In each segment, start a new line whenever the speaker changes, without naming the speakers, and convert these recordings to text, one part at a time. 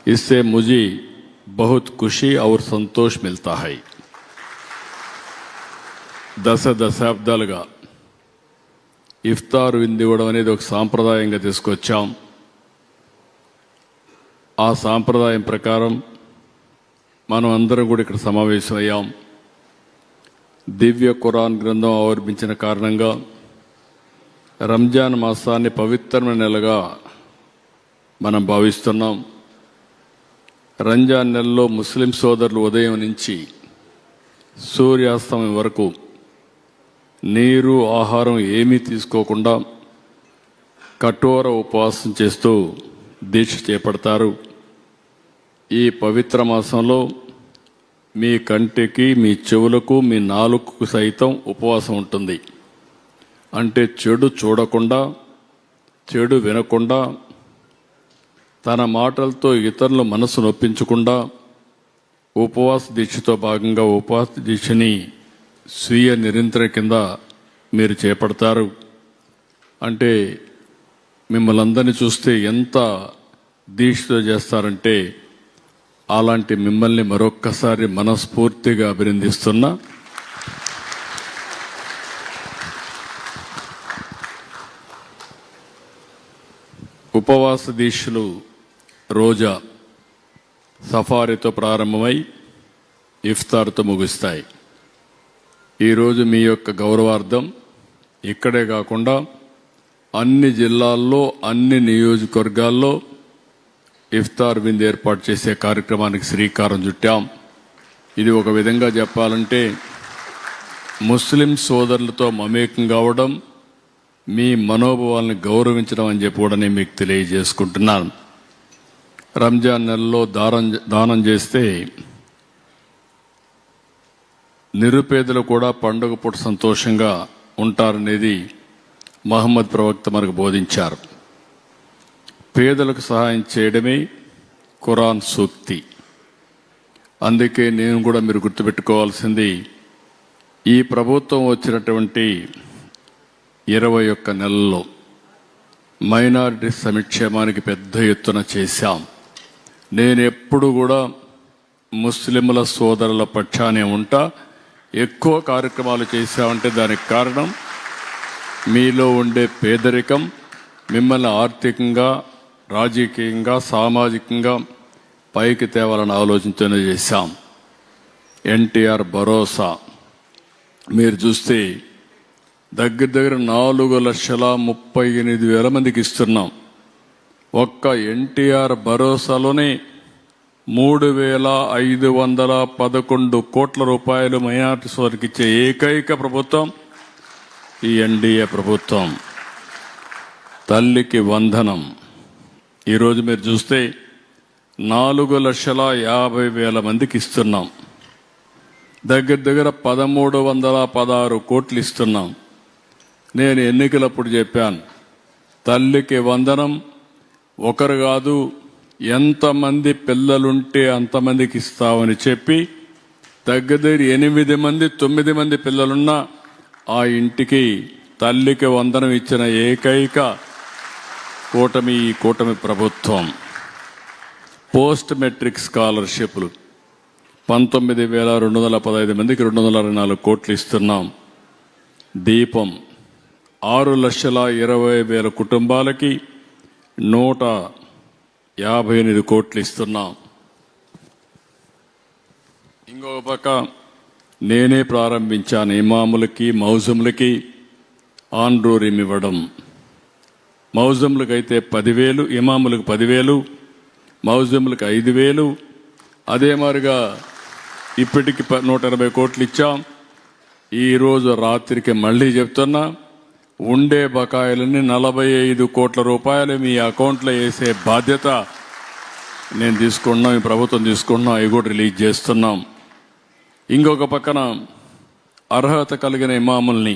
इससे मुझे बहुत खुशी और संतोष मिलता है। దశాబ్దాలుగా ఇఫ్తార్ విందు ఇవ్వడం అనేది ఒక సాంప్రదాయంగా తీసుకొచ్చాం. ఆ సాంప్రదాయం ప్రకారం మనం అందరం కూడా ఇక్కడ సమావేశమయ్యాం. దివ్య ఖురాన్ గ్రంథం అవలంబించిన కారణంగా రంజాన్ మాసాన్ని పవిత్రమైన నెలగా మనం భావిస్తున్నాం. రంజాన్ నెలలో ముస్లిం సోదరులు ఉదయం నుంచి సూర్యాస్తమయం వరకు నీరు ఆహారం ఏమీ తీసుకోకుండా కఠోర ఉపవాసం చేస్తూ దీక్ష చేపడతారు. ఈ పవిత్ర మాసంలో మీ కంటికి, మీ చెవులకు, మీ నాలుకకు సైతం ఉపవాసం ఉంటుంది. అంటే చెడు చూడకుండా, చెడు వినకుండా, తన మాటలతో ఇతరుల మనసు నొప్పించకుండా ఉపవాస దీక్షతో భాగంగా ఉపవాస దీక్షని స్వీయ నిరంతర కింద మీరు చేపడతారు. అంటే మిమ్మల్ని అందరినీ చూస్తే ఎంత దీక్షతో చేస్తారంటే అలాంటి మిమ్మల్ని మరొక్కసారి మనస్ఫూర్తిగా అభినందిస్తున్నా. ఉపవాస దీక్షలు రోజా సఫారీతో ప్రారంభమై ఇఫ్తార్తో ముగుస్తాయి. ఈరోజు మీ యొక్క గౌరవార్థం ఇక్కడే కాకుండా అన్ని జిల్లాల్లో, అన్ని నియోజకవర్గాల్లో ఇఫ్తార్ విందు ఏర్పాటు చేసే కార్యక్రమానికి శ్రీకారం చుట్టాం. ఇది ఒక విధంగా చెప్పాలంటే ముస్లిం సోదరులతో మమేకం కావడం, మీ మనోభావాలను గౌరవించడం అని చెప్పి కూడా నేను మీకు తెలియజేసుకుంటున్నాను. రంజాన్ నెలలో దానం చేస్తే నిరుపేదలు కూడా పండుగ పూట సంతోషంగా ఉంటారనేది మహమ్మద్ ప్రవక్త మనకు బోధించారు. పేదలకు సహాయం చేయడమే ఖురాన్ సూక్తి. అందుకే నేను కూడా మీరు గుర్తుపెట్టుకోవాల్సింది, ఈ ప్రభుత్వం వచ్చినటువంటి 21 నెలల్లో మైనారిటీ సంక్షేమానికి పెద్ద ఎత్తున చేశాం. నేను ఎప్పుడు కూడా ముస్లింల సోదరుల పక్షానే ఉంటా. ఎక్కువ కార్యక్రమాలు చేశామంటే దానికి కారణం మీలో ఉండే పేదరికం, మిమ్మల్ని ఆర్థికంగా, రాజకీయంగా, సామాజికంగా పైకి తేవాలని ఆలోచించనే చేశాం. ఎన్టీఆర్ భరోసా మీరు చూస్తే దగ్గర 4,38,000 మందికి ఇస్తున్నాం. ఒక్క ఎన్టీఆర్ భరోసాలోనే 3,511 కోట్ల రూపాయలు మైనార్టీ సోదరికి ఇచ్చే ఏకైక ప్రభుత్వం ఈ ఎన్డీఏ ప్రభుత్వం. తల్లికి వందనం ఈరోజు మీరు చూస్తే 4,50,000 మందికి ఇస్తున్నాం. దగ్గర 1,316 కోట్లు ఇస్తున్నాం. నేను ఎన్నికలప్పుడు చెప్పాను, తల్లికి వందనం ఒకరు కాదు, ఎంతమంది పిల్లలుంటే అంతమందికి ఇస్తామని చెప్పి దగ్గర 8 మంది 9 మంది పిల్లలున్నా ఆ ఇంటికి తల్లికి వందనం ఇచ్చిన ఏకైక కూటమి ఈ కూటమి ప్రభుత్వం. పోస్ట్ మెట్రిక్ స్కాలర్షిప్లు 19,215 మందికి 264 కోట్లు ఇస్తున్నాం. దీపం 6,20,000 కుటుంబాలకి 158 కోట్లు ఇస్తున్నాం. ఇంకొక పక్క నేనే ప్రారంభించాను ఇమాములకి, మౌజములకి ఆన్రోరీం ఇవ్వడం. మౌజములకైతే 10,000, ఇమాములకు 10,000, మౌజములకు 5,000. అదే మాదిరిగా ఇప్పటికి 180 కోట్లు ఇచ్చాం. ఈరోజు రాత్రికి మళ్ళీ చెప్తున్నా, ఉండే బకాయిలని 45 కోట్ల రూపాయలు మీ అకౌంట్లో వేసే బాధ్యత నేను తీసుకున్నాం, ఈ ప్రభుత్వం తీసుకున్నాం. అవి కూడా రిలీజ్ చేస్తున్నాం. ఇంకొక పక్కన అర్హత కలిగిన ఇమాముల్ని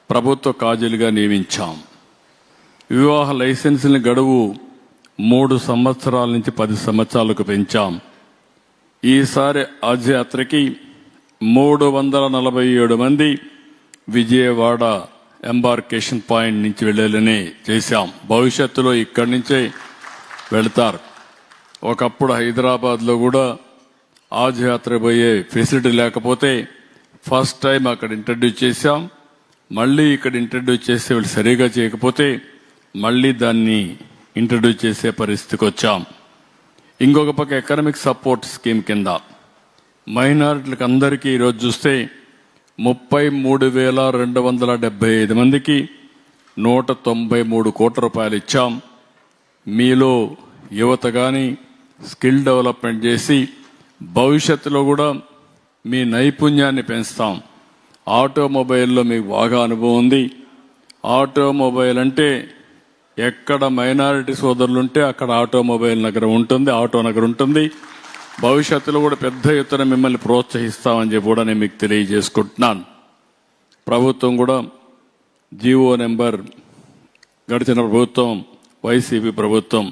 ప్రభుత్వ కాజీలుగా నియమించాం. వివాహ లైసెన్సుల గడువు 3 సంవత్సరాల నుంచి 10 సంవత్సరాలకు పెంచాం. ఈసారి హజ్ యాత్రకి 347 మంది విజయవాడ ఎంబార్కేషన్ పాయింట్ నుంచి వెళ్ళాలని చేశాం. భవిష్యత్తులో ఇక్కడి నుంచే వెళతారు. ఒకప్పుడు హైదరాబాద్లో కూడా ఆజ్ యాత్ర పోయే ఫెసిలిటీ లేకపోతే ఫస్ట్ టైం అక్కడ ఇంట్రడ్యూస్ చేశాం. మళ్ళీ ఇక్కడ ఇంట్రడ్యూస్ చేసే వాళ్ళు సరిగా చేయకపోతే మళ్ళీ దాన్ని ఇంట్రడ్యూస్ చేసే పరిస్థితికి వచ్చాం. ఇంకొక పక్క ఎకనామిక్ సపోర్ట్ స్కీమ్ కింద మైనారిటీలకు అందరికీ ఈరోజు చూస్తే 33,275 మందికి 193 కోట్ల రూపాయలు ఇచ్చాం. మీలో యువత కానీ స్కిల్ డెవలప్మెంట్ చేసి భవిష్యత్తులో కూడా మీ నైపుణ్యాన్ని పెంచుతాం. ఆటోమొబైల్లో మీకు బాగా అనుభవం ఉంది. ఆటోమొబైల్ అంటే ఎక్కడ మైనారిటీ సోదరులుంటే అక్కడ ఆటోమొబైల్ నగరం ఉంటుంది, ఆటో నగరం ఉంటుంది. భవిష్యత్తులో కూడా పెద్ద ఎత్తున మిమ్మల్ని ప్రోత్సహిస్తామని చెప్పి కూడా నేను మీకు తెలియజేసుకుంటున్నాను. ప్రభుత్వం కూడా జీవో నెంబర్ గడిచిన ప్రభుత్వం వైసీపీ ప్రభుత్వం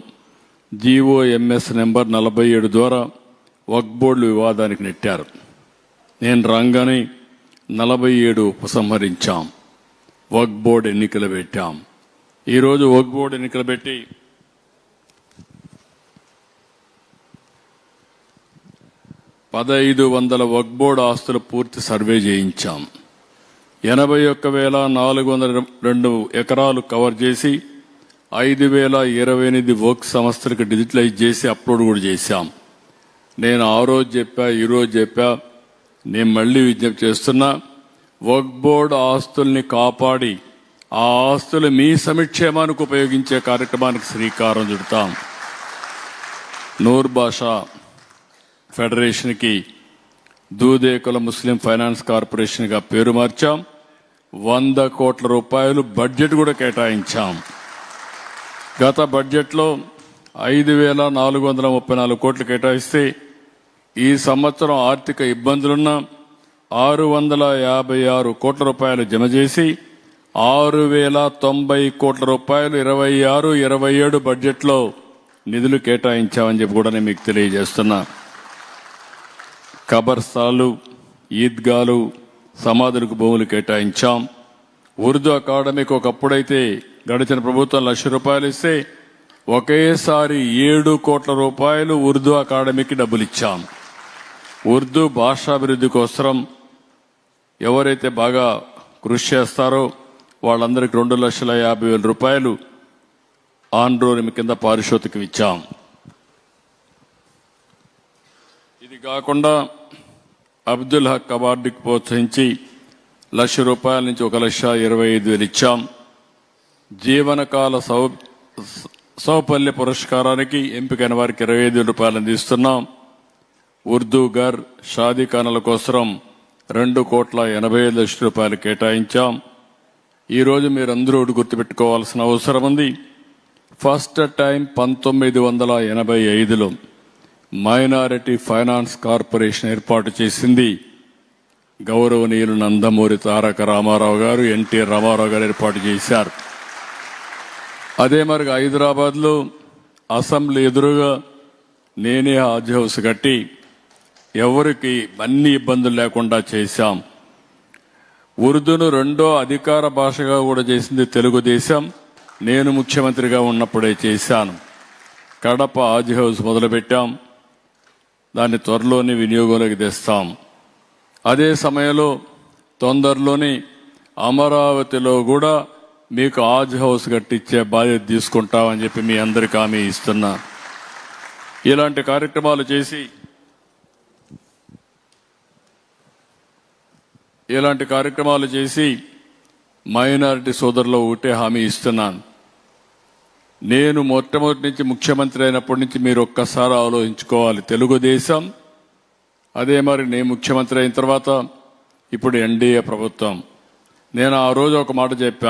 జీవో ఎంఎస్ నెంబర్ 47 ద్వారా వక్ఫ్ బోర్డులు వివాదానికి నెట్టారు. నేను రాగానే 47 ఉపసంహరించాం. వక్ఫ్ బోర్డు ఎన్నికలు పెట్టాం. ఈరోజు వక్ఫ్ బోర్డు ఎన్నికలు పెట్టి 1500 వక్ఫ్ బోర్డు ఆస్తులు పూర్తి సర్వే చేయించాం. 81,402 ఎకరాలు కవర్ చేసి 5,028 వక్ఫ్ సంస్థలకు డిజిటలైజ్ చేసి అప్లోడ్ కూడా చేశాం. నేను ఆ రోజు చెప్పా, ఈరోజు చెప్పా, నేను మళ్లీ విజ్ఞప్తి చేస్తున్నా. వక్ఫ్ బోర్డు ఆస్తుల్ని కాపాడి ఆ ఆస్తులు మీ సంక్షేమానికి ఉపయోగించే కార్యక్రమానికి శ్రీకారం చుడతాం. నూర్ భాషా ఫెడరేషన్కి దూదేకుల ముస్లిం ఫైనాన్స్ కార్పొరేషన్గా పేరు మార్చాం. 100 కోట్ల రూపాయలు బడ్జెట్ కూడా కేటాయించాం. గత బడ్జెట్లో 5,434 కోట్లు కేటాయిస్తే ఈ సంవత్సరం ఆర్థిక ఇబ్బందులున్న 656 కోట్ల రూపాయలు జమ చేసి 6,090 కోట్ల రూపాయలు 26-27 బడ్జెట్లో నిధులు కేటాయించామని చెప్పి కూడా నేను మీకు తెలియజేస్తున్నా. కబర్స్థాలు, ఈద్గాలు, సమాధులకు భూములు కేటాయించాం. ఉర్దూ అకాడమీకి ఒకప్పుడైతే గడిచిన ప్రభుత్వం 1,00,000 రూపాయలు ఇస్తే ఒకేసారి 7 కోట్ల రూపాయలు ఉర్దూ అకాడమీకి డబ్బులు ఇచ్చాం. ఉర్దూ భాషాభివృద్ధి కోసం ఎవరైతే బాగా కృషి చేస్తారో వాళ్ళందరికీ 2,50,000 రూపాయలు ఆండ్రోని కింద పారితోషికం ఇచ్చాం. ఇది కాకుండా అబ్దుల్ హక్ అవార్డుకి ప్రోత్సహించి 1,00,000 రూపాయల నుంచి 1,25,000 ఇచ్చాం. జీవనకాల సౌపల్య పురస్కారానికి ఎంపికైన వారికి 25,000 రూపాయలు అందిస్తున్నాం. ఉర్దూ గర్ షాదీ ఖానాల కోసం 2,85,00,000 రూపాయలు కేటాయించాం. ఈరోజు మీరందరూ గుర్తుపెట్టుకోవాల్సిన అవసరం ఉంది. ఫస్ట్ టైం 1985లో మైనారిటీ ఫైనాన్స్ కార్పొరేషన్ ఏర్పాటు చేసింది గౌరవనీయులు నందమూరి తారక రామారావు గారు, ఎన్టీ రామారావు గారు ఏర్పాటు చేశారు. అదే మరి హైదరాబాద్లో అసెంబ్లీ ఎదురుగా నేనే హాజ్ హౌస్ కట్టి ఎవరికి అన్ని ఇబ్బందులు లేకుండా చేశాం. ఉర్దూను 2వ అధికార భాషగా కూడా చేసింది తెలుగుదేశం. నేను ముఖ్యమంత్రిగా ఉన్నప్పుడే చేశాను. కడప హాజ్ హౌస్ మొదలుపెట్టాం. దాన్ని త్వరలోనే వినియోగంలోకి తెస్తాం. అదే సమయంలో తొందరలోనే అమరావతిలో కూడా మీకు హాజ్ హౌస్ కట్టించే బాధ్యత తీసుకుంటామని చెప్పి మీ అందరికీ హామీ ఇస్తున్నా. ఇలాంటి కార్యక్రమాలు చేసి మైనారిటీ సోదరులు ఒకటే హామీ ఇస్తున్నాను. నేను మొట్టమొదటి నుంచి ముఖ్యమంత్రి అయినప్పటి నుంచి మీరు ఒక్కసారి ఆలోచించుకోవాలి. తెలుగుదేశం, అదే మరి నేను ముఖ్యమంత్రి అయిన తర్వాత ఇప్పుడు ఎన్డీఏ ప్రభుత్వం. నేను ఆ రోజు ఒక మాట చెప్పాను.